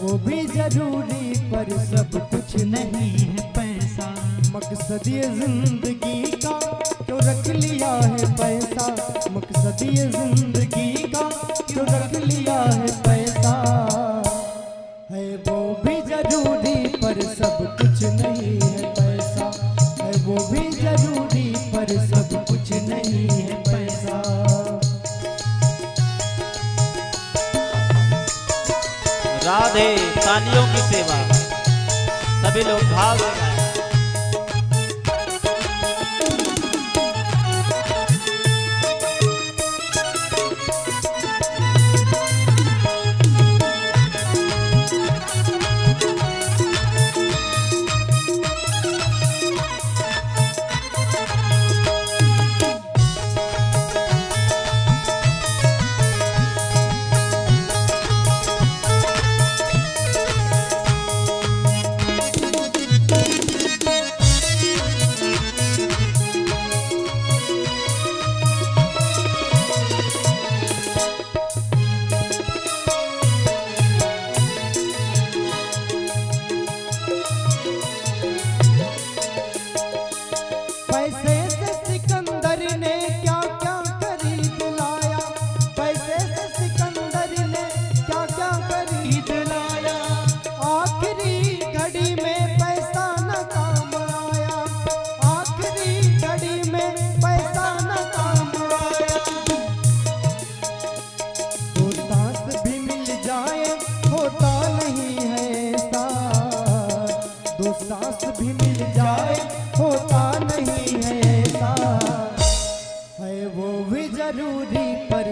वो भी जरूरी पर सब कुछ नहीं है पैसा। मकसद ये जिंदगी का क्यों रख लिया है पैसा, मकसद ये जिंदगी का क्यों रख लिया है पैसा। है वो भी जरूरी पर सब कुछ नहीं है पैसा, है वो भी जरूरी पर सब कुछ नहीं है पैसा। राधे तालियों की सेवा, सभी लोग भाव लगाएं।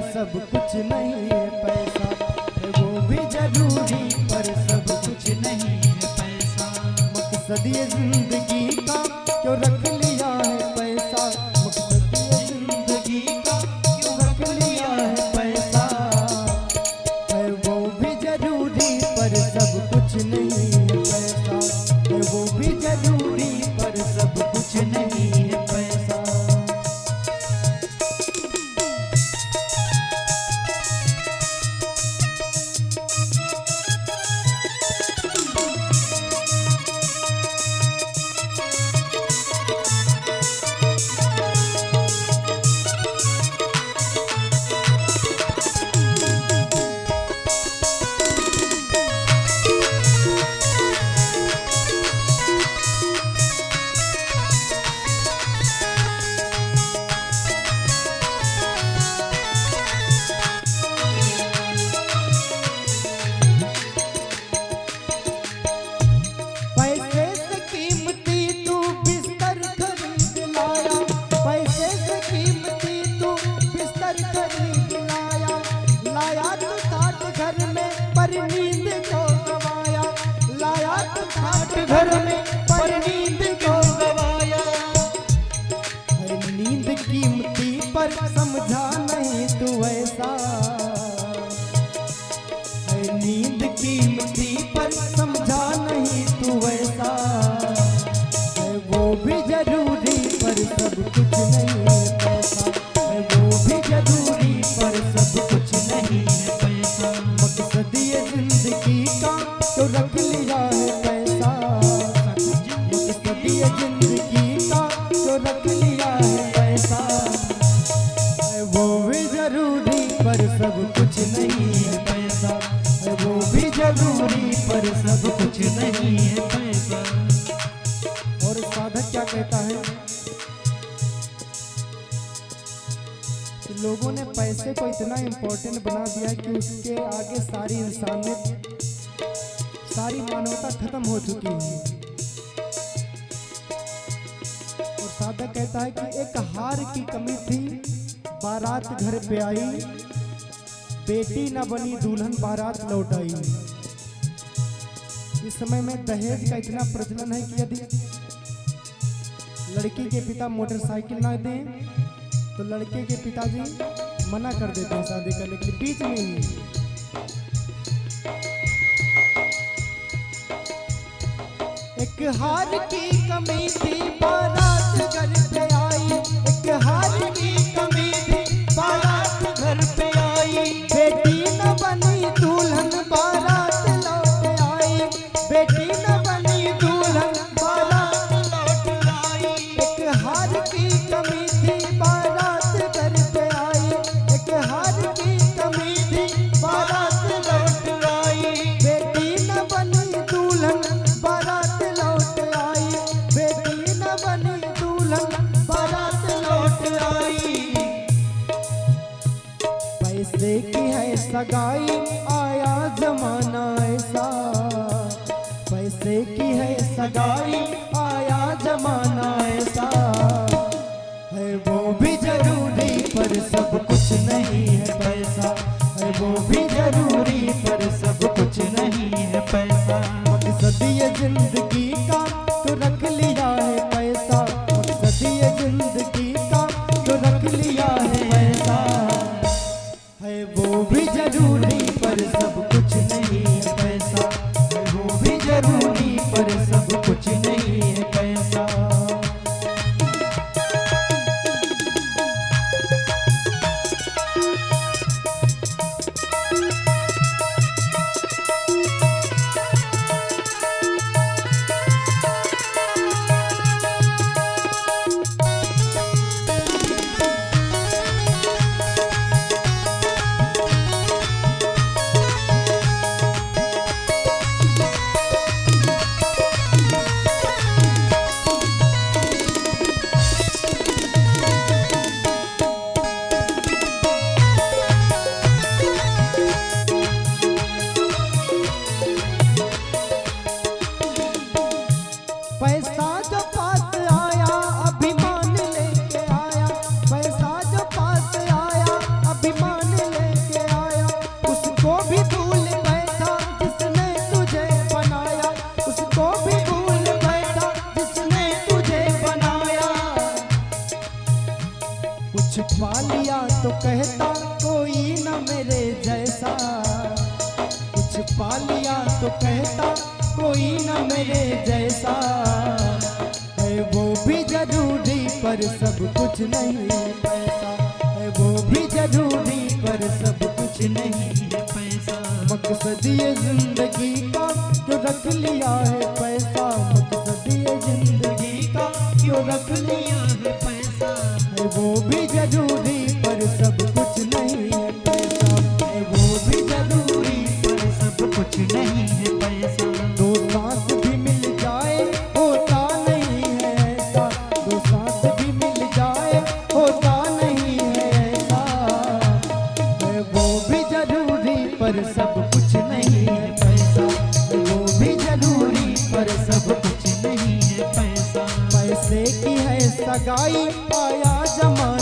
सब कुछ नहीं है पैसा, है वो भी जरूरी पर सब कुछ नहीं है पैसा। मकसद ये जिंदगी का क्यों रख लिया है पैसा, मकसद ये जिंदगी का क्यों रख लिया है पैसा। है वो भी जरूरी पर सब कुछ नहीं है पैसा, है वो भी जरूरी पर सब कुछ नहीं है पैसा। नींद को गवाया लाया तो ठाट घर में, पर नींद को गवाया। है नींद कीमती पर समझा नहीं तू ऐसा, है नींद कीमती पर समझा नहीं तू ऐसा। है वो भी जरूरी पर सब कुछ नहीं है पैसा, है वो भी जरूरी पर सब कुछ नहीं है पैसा। मकसद ये जिंदगी का तो रख लिया है पैसा, मकसद ये जिंदगी का तो रख लिया है पैसा। है वो भी जरूरी पर सब कुछ नहीं है पैसा, है वो भी जरूरी पर सब कुछ नहीं है पैसा। और साधक क्या कहता है, लोगों ने पैसे को इतना इम्पोर्टेंट बना दिया कि उसके आगे सारी इंसानियत, सारी मानवता खत्म हो चुकी है। और साधक कहता है कि एक हार की कमी थी, बारात घर पे आई, बेटी न बनी दुल्हन बारात लौट आई। इस समय में दहेज का इतना प्रचलन है कि यदि लड़की के पिता मोटरसाइकिल ना दें तो लड़के के पिताजी मना कर देते हैं शादी करने के लिए बीच में ही। एक हार की कमी थी, बारात घर पे आई, एक हार की कमी थी, बारात घर पे आई। बेटी न बनी दुल्हन बारात लौट सगाई आया जमाना ऐसा, पैसे की है सगाई आया जमाना ऐसा, है वो भी जरूरी पर सब कुछ नहीं है पैसा, है वो भी जरूरी पर सब कुछ नहीं है पैसा। मकसद ये जिंदगी का तो रख लिया है पैसा, मकसद ये जिंदगी का तो रख लिया है पैसा, है वो भी जरूरी पर सब कुछ नहीं है पैसा, है वो भी जरूरी पर सब कुछ नहीं है पैसा। पैसा जो पास आया अभिमान लेके आया, पैसा जो पास आया अभिमान लेके आया, उसको भी भूल बैठा जिसने तुझे बनाया, उसको भी भूल बैठा जिसने तुझे बनाया। कुछ पा लिया तो कहता कोई न मेरे जैसा, कुछ पा लिया तो कहता कोई न मेरे जैसा, है वो भी जरूरी पर सब कुछ नहीं है पैसा, है वो भी जरूरी पर सब कुछ नहीं है पैसा। मकसद ये जिंदगी का जो रख लिया है पैसा, मकसद ये जिंदगी का जो रख लिया है पैसा, है वो भी जरूरी पर सब कुछ नहीं है पैसा, है वो भी जरूरी पर सब कुछ नहीं है पैसा। दो सांस भी मिल जाए होता नहीं है ऐसा, दो सांस भी मिल जाए होता नहीं है ऐसा, है वो भी जरूरी पर सब कुछ नहीं है पैसा, है वो भी जरूरी पर सब कुछ नहीं है पैसा। पैसे की है सगाई आया जमाना